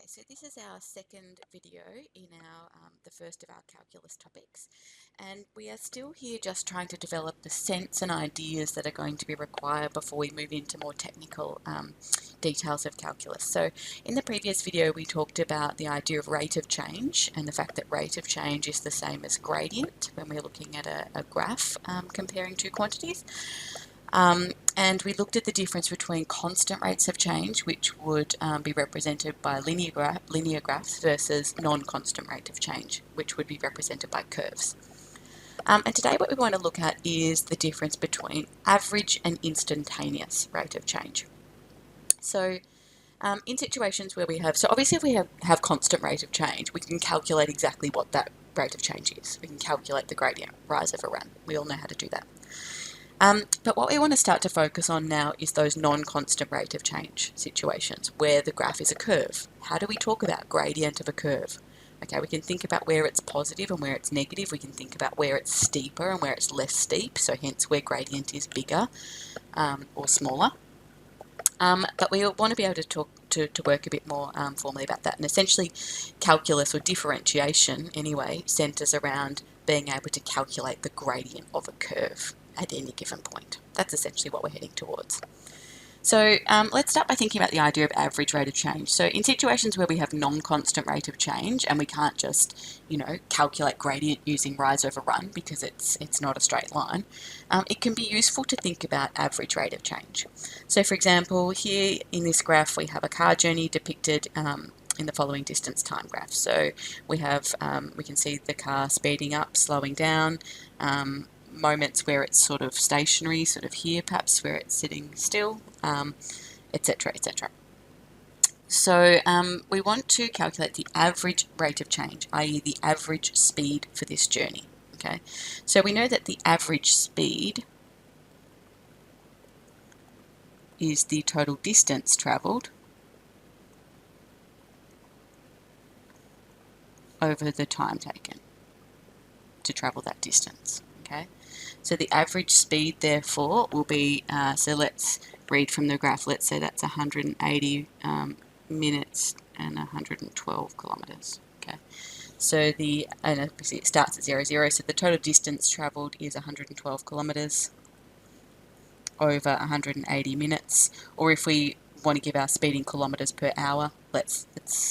So this is our second video in our the first of our calculus topics, and we are still here just trying to develop the sense and ideas that are going to be required before we move into more technical details of calculus. So in the previous video we talked about the idea of rate of change and the fact that rate of change is the same as gradient when we're looking at a graph comparing two quantities. And we looked at the difference between constant rates of change, which would be represented by linear graphs, versus non-constant rate of change, which would be represented by curves. And today what we want to look at is the difference between average and instantaneous rate of change. So in situations where we have, so obviously if we have constant rate of change, we can calculate exactly what that rate of change is. We can calculate the gradient, rise over run. We all know how to do that. But what we want to start to focus on now is those non-constant rate of change situations where the graph is a curve. How do we talk about gradient of a curve? Okay, we can think about where it's positive and where it's negative. We can think about where it's steeper and where it's less steep, so hence where gradient is bigger or smaller. But we want to be able to talk to work a bit more formally about that. And essentially calculus, or differentiation anyway, centres around being able to calculate the gradient of a curve at any given point. That's essentially what we're heading towards. So let's start by thinking about the idea of average rate of change. So in situations where we have non-constant rate of change and we can't just, calculate gradient using rise over run because it's not a straight line, it can be useful to think about average rate of change. So for example, here in this graph we have a car journey depicted in the following distance time graph. So we have, we can see the car speeding up, slowing down, moments where it's sort of stationary, sort of here perhaps where it's sitting still, etc., etc. So we want to calculate the average rate of change, i.e. the average speed for this journey. Okay, so we know that the average speed is the total distance travelled over the time taken to travel that distance. Okay, so the average speed therefore will be, so let's read from the graph, let's say that's 180 minutes and 112 kilometres. Okay, so and obviously it starts at 0, 0, so the total distance travelled is 112 kilometres over 180 minutes, or if we want to give our speed in kilometres per hour, let's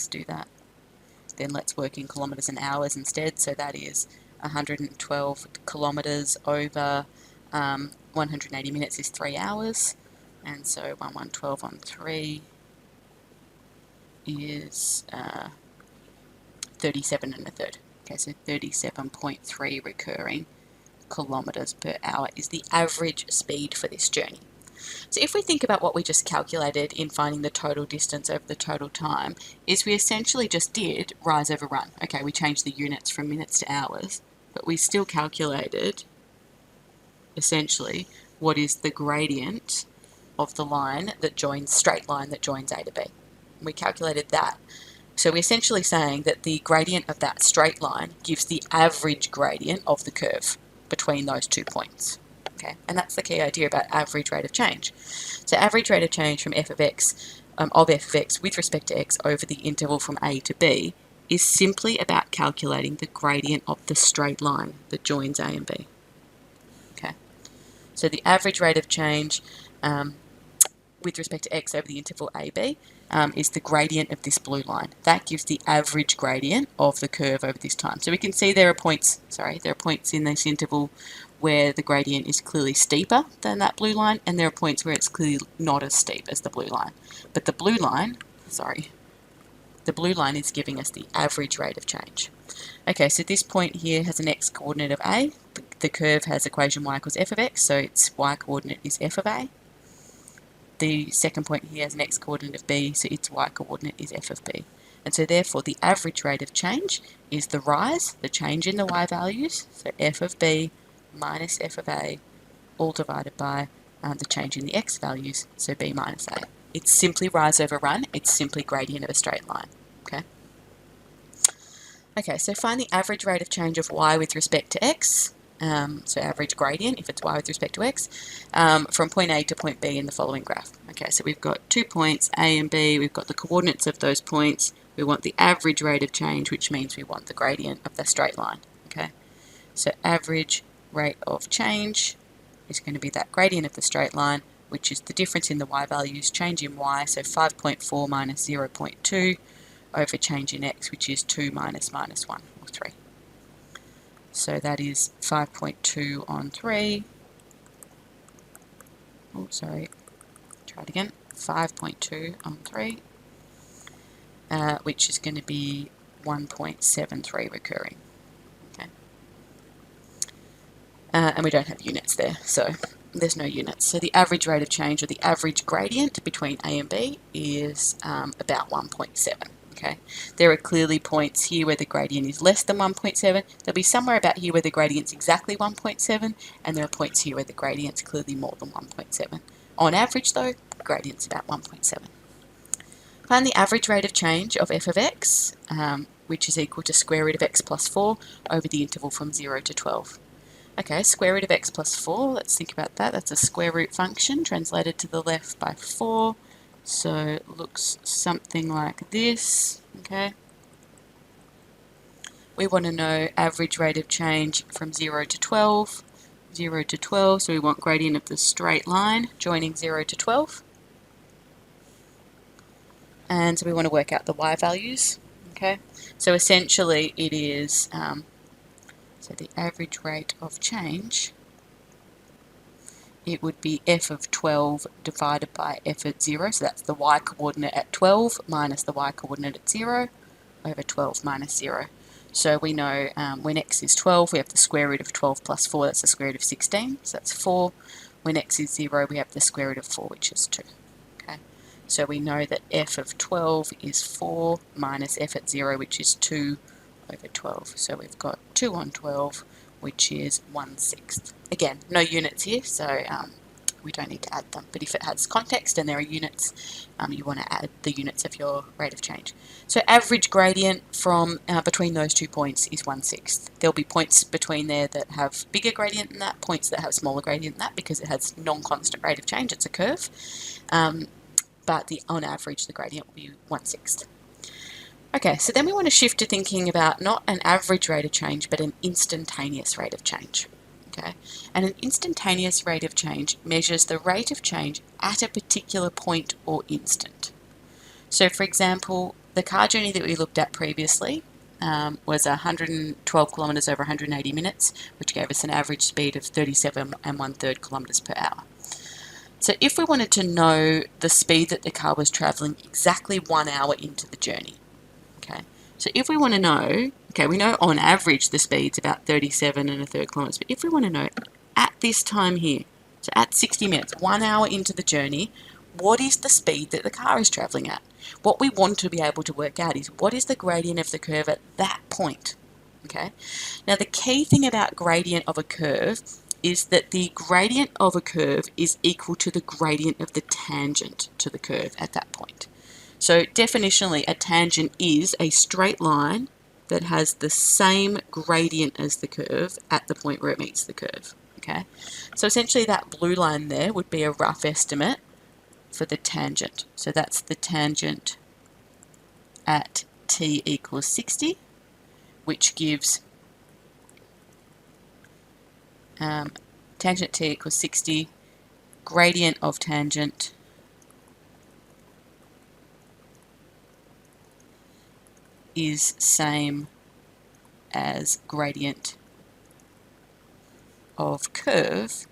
do that. Then let's work in kilometres and hours instead, so that is 112 kilometres over 180 minutes is 3 hours, and so 112 on 3 is 37 1/3. Okay, so 37.3 recurring kilometres per hour is the average speed for this journey. So if we think about what we just calculated in finding the total distance over the total time, is we essentially just did rise over run. Okay, we changed the units from minutes to hours, but we still calculated essentially what is the gradient of the line that joins, straight line that joins A to B. We calculated that. So we're essentially saying that the gradient of that straight line gives the average gradient of the curve between those 2 points. Okay, and that's the key idea about average rate of change. So average rate of change from f of x, with respect to x over the interval from A to B is simply about calculating the gradient of the straight line that joins A and B. Okay, so the average rate of change with respect to x over the interval AB is the gradient of this blue line. That gives the average gradient of the curve over this time. So we can see there are points in this interval where the gradient is clearly steeper than that blue line, and there are points where it's clearly not as steep as the blue line. But the blue line is giving us the average rate of change. Okay, so this point here has an x coordinate of A. The curve has equation y equals f of x, so its y coordinate is f of A. The second point here has an x coordinate of B, so its y coordinate is f of B. And so therefore the average rate of change is the rise, the change in the y values, so f of B minus f of A, all divided by the change in the x values, so B minus A. It's simply rise over run, it's simply gradient of a straight line. Okay, so find the average rate of change of y with respect to x. so average gradient if it's y with respect to x, from point A to point B in the following graph. Okay, so we've got 2 points, A and B, we've got the coordinates of those points, we want the average rate of change, which means we want the gradient of the straight line. Okay, so average rate of change is going to be that gradient of the straight line, which is the difference in the y values, change in y, so 5.4 minus 0.2 over change in x, which is 2 minus 1, or 3. So that is 5.2 on 3. Oh, sorry. Try it again. 5.2 on 3, which is going to be 1.73 recurring. Okay. And we don't have units there, so there's no units. So the average rate of change, or the average gradient between A and B, is about 1.7. Okay, there are clearly points here where the gradient is less than 1.7. There'll be somewhere about here where the gradient's exactly 1.7, and there are points here where the gradient's clearly more than 1.7. On average, though, the gradient's about 1.7. Find the average rate of change of f of x, which is equal to square root of x plus 4 over the interval from 0 to 12. Okay, square root of x plus 4, let's think about that. That's a square root function translated to the left by 4. So it looks something like this. Okay. We want to know average rate of change from 0 to 12. 0 to 12, so we want gradient of the straight line joining 0 to 12. And so we want to work out the y values. Okay, so essentially it is, so the average rate of change, it would be f of 12 divided by f at 0, so that's the y coordinate at 12 minus the y coordinate at 0 over 12 minus 0. So we know when x is 12, we have the square root of 12 plus 4, that's the square root of 16, so that's 4. When x is 0, we have the square root of 4, which is 2. Okay, so we know that f of 12 is 4 minus f at 0, which is 2 over 12. So we've got 2 on 12, which is 1/6. Again, no units here, so we don't need to add them. But if it has context and there are units, you want to add the units of your rate of change. So average gradient from between those 2 points is 1/6. There'll be points between there that have bigger gradient than that, points that have smaller gradient than that, because it has non-constant rate of change. It's a curve. But on average, the gradient will be 1/6. Okay, so then we want to shift to thinking about not an average rate of change, but an instantaneous rate of change. Okay, and an instantaneous rate of change measures the rate of change at a particular point or instant. So for example, the car journey that we looked at previously was 112 kilometres over 180 minutes, which gave us an average speed of 37 1/3 kilometres per hour. So if we wanted to know the speed that the car was travelling exactly 1 hour into the journey, okay, so if we want to know, okay, we know on average the speed's about 37 1/3 kilometres, but if we want to know at this time here, so at 60 minutes, 1 hour into the journey, what is the speed that the car is travelling at? What we want to be able to work out is what is the gradient of the curve at that point, okay? Now the key thing about gradient of a curve is that the gradient of a curve is equal to the gradient of the tangent to the curve at that point. So definitionally, a tangent is a straight line that has the same gradient as the curve at the point where it meets the curve. Okay, so essentially that blue line there would be a rough estimate for the tangent. So that's the tangent at t equals 60, which gives tangent t equals 60, gradient of tangent is same as gradient of curve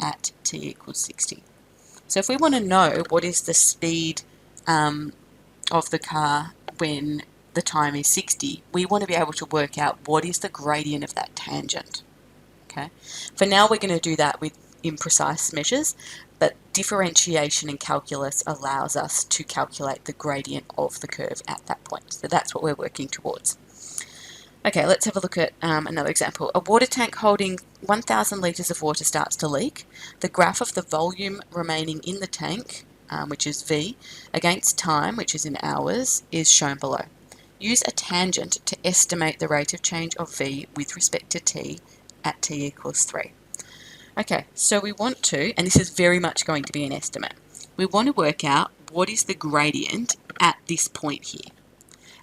at t equals 60. So if we want to know what is the speed of the car when the time is 60, we want to be able to work out what is the gradient of that tangent. Okay. For now, we're going to do that with imprecise measures, but differentiation in calculus allows us to calculate the gradient of the curve at that point. So that's what we're working towards. Okay, let's have a look at another example. A water tank holding 1,000 litres of water starts to leak. The graph of the volume remaining in the tank, which is V, against time, which is in hours, is shown below. use a tangent to estimate the rate of change of v with respect to t at t equals 3. Okay, so we want to, and this is very much going to be an estimate, we want to work out what is the gradient at this point here.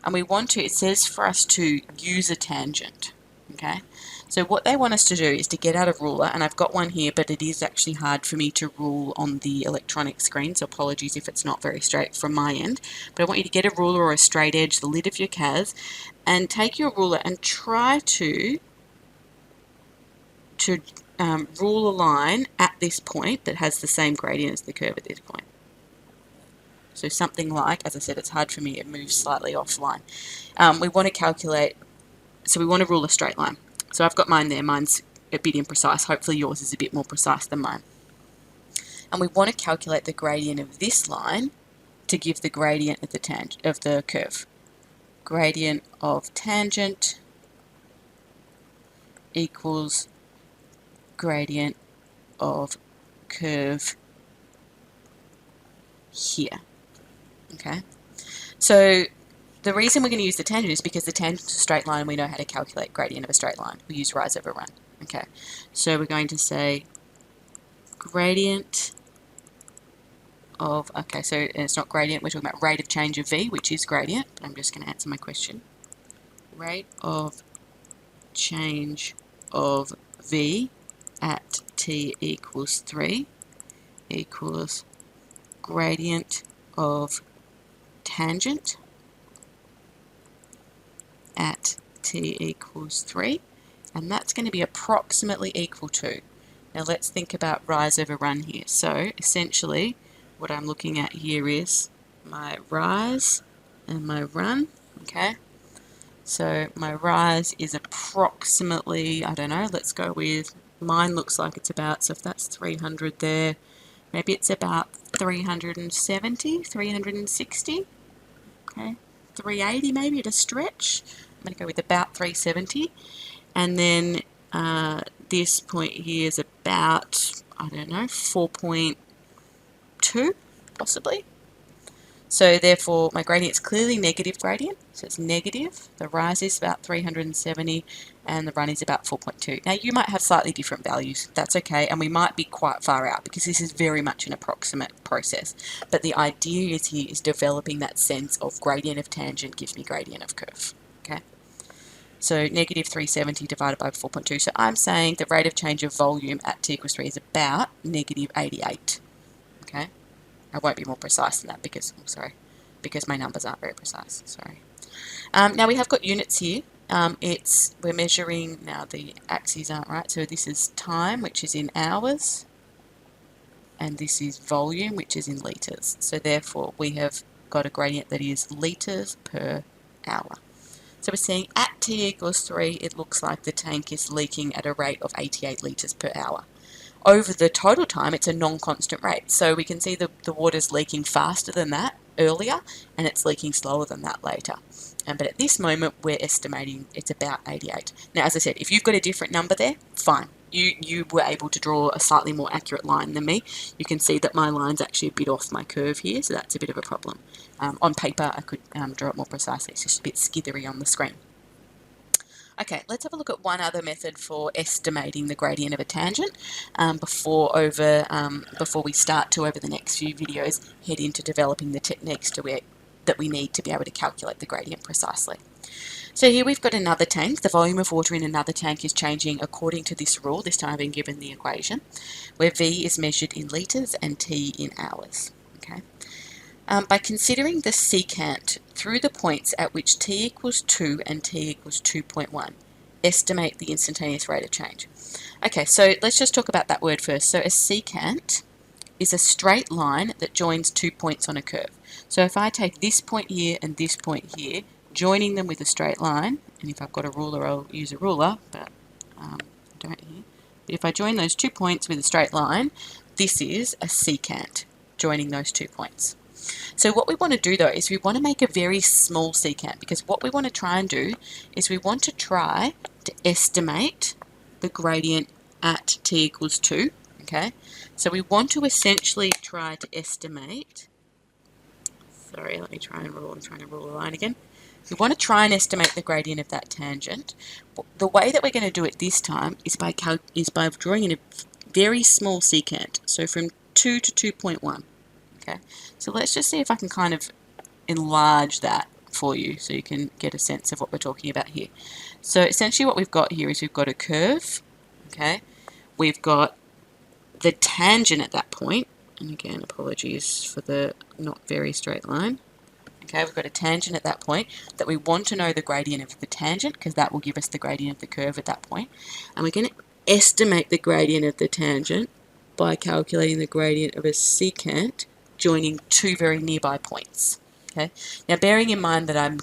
And we want to, it says for us to use a tangent, okay? So what they want us to do is to get out a ruler, and I've got one here, but it is actually hard for me to rule on the electronic screen, so apologies if it's not very straight from my end. But I want you to get a ruler or a straight edge, the lid of your CAS, and take your ruler and try to rule a line at this point that has the same gradient as the curve at this point. So something like, as I said, it's hard for me, it moves slightly offline. We want to calculate, so we want to rule a straight line. So I've got mine there, mine's a bit imprecise, hopefully yours is a bit more precise than mine. And we want to calculate the gradient of this line to give the gradient of the curve. Gradient of tangent equals gradient of curve here. Okay, so the reason we're going to use the tangent is because the tangent is a straight line, we know how to calculate gradient of a straight line. We use rise over run. Okay, so we're going to say gradient of, okay, so it's not gradient, we're talking about rate of change of v, which is gradient, but I'm just going to answer my question. Rate of change of v at t equals 3 equals gradient of tangent at t equals 3, and that's going to be approximately equal to. Now let's think about rise over run here. So essentially what I'm looking at here is my rise and my run. Okay, so my rise is approximately, I don't know, let's go with, mine looks like it's about, so if that's 300 there, maybe it's about 370, 360, okay, 380 maybe at a stretch. I'm going to go with about 370, and then this point here is about, I don't know, 4.2 possibly. So therefore my gradient is clearly negative gradient, so it's negative. The rise is about 370 and the run is about 4.2. Now you might have slightly different values, that's okay, and we might be quite far out because this is very much an approximate process. But the idea is here is developing that sense of gradient of tangent gives me gradient of curve. Okay, so negative 370 divided by 4.2. So I'm saying the rate of change of volume at t equals 3 is about negative 88. Okay, I won't be more precise than that because, I'm sorry, because my numbers aren't very precise. Sorry. Now we have got units here. We're measuring, now the axes aren't right, so this is time, which is in hours, and this is volume, which is in litres. So therefore we have got a gradient that is litres per hour. So we're saying at t equals 3, it looks like the tank is leaking at a rate of 88 litres per hour. Over the total time, it's a non-constant rate. So we can see the water's leaking faster than that earlier, and it's leaking slower than that later. But at this moment, we're estimating it's about 88. Now, as I said, if you've got a different number there, fine. You were able to draw a slightly more accurate line than me. You can see that my line's actually a bit off my curve here, so that's a bit of a problem. On paper, I could draw it more precisely. It's just a bit skithery on the screen. Okay, let's have a look at one other method for estimating the gradient of a tangent before we start to, over the next few videos, head into developing the techniques that we need to be able to calculate the gradient precisely. So here we've got another tank. The volume of water in another tank is changing according to this rule. This time I've been given the equation, where V is measured in litres and T in hours. Okay. By considering the secant through the points at which t equals 2 and t equals 2.1, estimate the instantaneous rate of change. Okay, so let's just talk about that word first. So a secant is a straight line that joins 2 points on a curve. So if I take this point here and this point here, joining them with a straight line, and if I've got a ruler, I'll use a ruler, but I don't here. But if I join those 2 points with a straight line, this is a secant, joining those 2 points. So what we want to do though is we want to make a very small secant, because what we want to try and do is we want to try to estimate the gradient at t equals 2. Okay, so we want to essentially try to estimate, sorry, let me try and rule, I'm trying to rule a line again. We want to try and estimate the gradient of that tangent. The way that we're going to do it this time is by drawing in a very small secant, so from 2 to 2.1. Okay, so let's just see if I can kind of enlarge that for you so you can get a sense of what we're talking about here. So essentially what we've got here is we've got a curve, okay, we've got the tangent at that point, and again apologies for the not very straight line. Okay, we've got a tangent at that point that we want to know the gradient of the tangent because that will give us the gradient of the curve at that point. And we're going to estimate the gradient of the tangent by calculating the gradient of a secant joining two very nearby points. Okay. Now, bearing in mind that I'm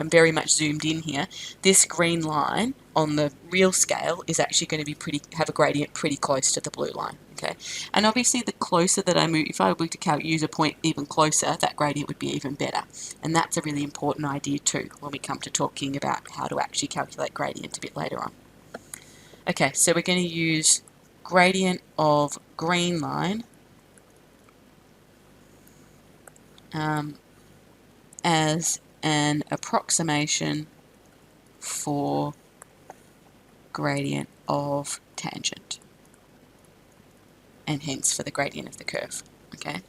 very much zoomed in here, this green line on the real scale is actually going to have a gradient pretty close to the blue line. Okay, and obviously the closer that I move, if I were to use a point even closer, that gradient would be even better. And that's a really important idea too when we come to talking about how to actually calculate gradient a bit later on. Okay, so we're going to use gradient of green line as an approximation for gradient of tangent, and hence for the gradient of the curve. Okay,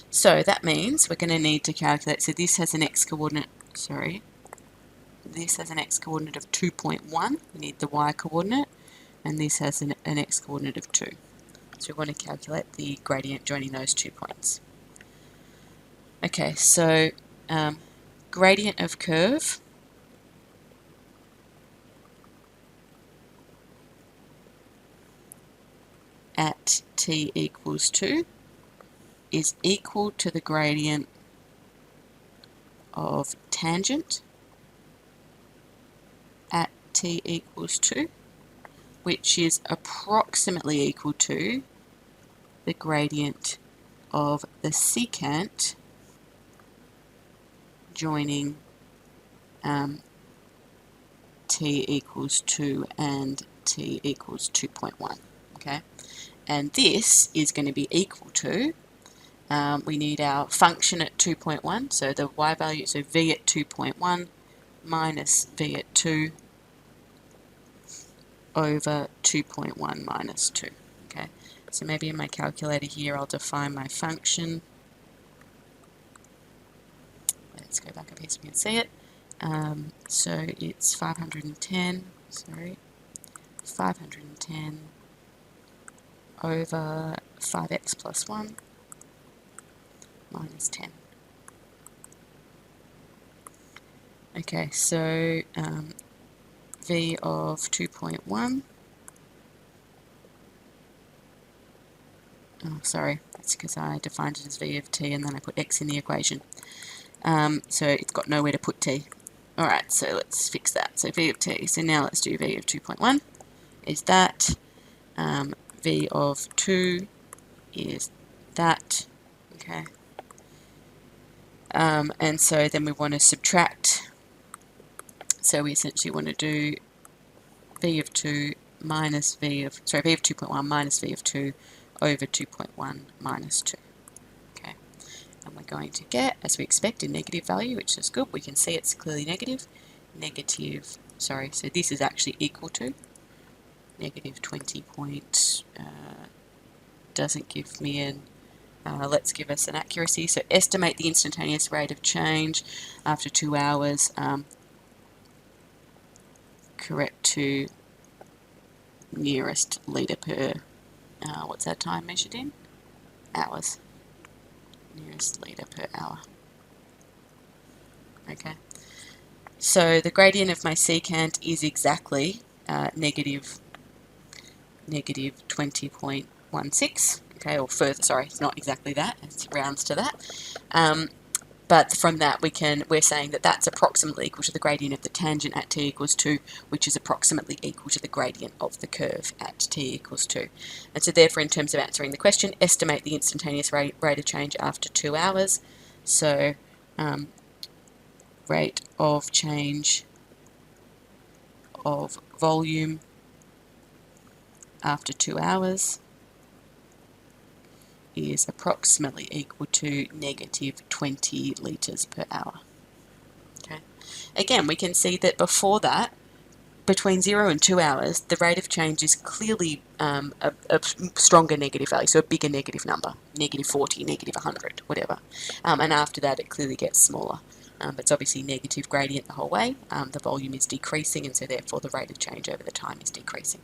so that means we're going to need to calculate, so this has an x-coordinate, this has an x-coordinate of 2.1, we need the y-coordinate, and this has an x-coordinate of 2. So we want to calculate the gradient joining those 2 points. Okay, so gradient of curve at t equals 2 is equal to the gradient of tangent at t equals 2, which is approximately equal to the gradient of the secant joining t equals 2 and t equals 2.1. Okay, and this is going to be equal to, we need our function at 2.1, so the y value, so v at 2.1 minus v at 2 over 2.1 minus 2. Okay, so maybe in my calculator here I'll define my function. Let's go back up here so we can see it. So it's 510 over 5x plus 1 minus 10. Okay, so v of 2.1, oh sorry, that's because I defined it as v of t and then I put x in the equation. So it's got nowhere to put t. Alright, so let's fix that. So v of t, so now let's do v of 2.1 is that, v of 2 is that, okay. And so then we want to subtract, so we essentially want to do v of 2 minus v of 2.1 minus v of 2 over 2.1 minus 2. Okay, and we're going to get, as we expect, a negative value, which is good. We can see it's clearly negative. So this is actually equal to negative 20 point, doesn't give me an, let's give us an accuracy. So estimate the instantaneous rate of change after 2 hours, correct to nearest litre per, what's that time measured in? Hours. Nearest litre per hour. Okay. So the gradient of my secant is exactly negative 20.16. Okay, or further, sorry, it's not exactly that, it rounds to that. But from that we're saying that that's approximately equal to the gradient of the tangent at t equals 2, which is approximately equal to the gradient of the curve at t equals 2. And so therefore, in terms of answering the question, estimate the instantaneous rate of change after 2 hours. So rate of change of volume after 2 hours is approximately equal to negative 20 litres per hour. Okay, Again, we can see that before that, between 0 and 2 hours, the rate of change is clearly a stronger negative value, so a bigger negative number, negative 40, negative 100, whatever. And after that, it clearly gets smaller. But it's obviously negative gradient the whole way. The volume is decreasing, and so therefore the rate of change over the time is decreasing.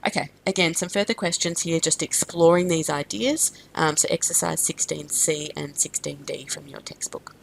Okay, again, some further questions here, just exploring these ideas. So exercise 16C and 16D from your textbook.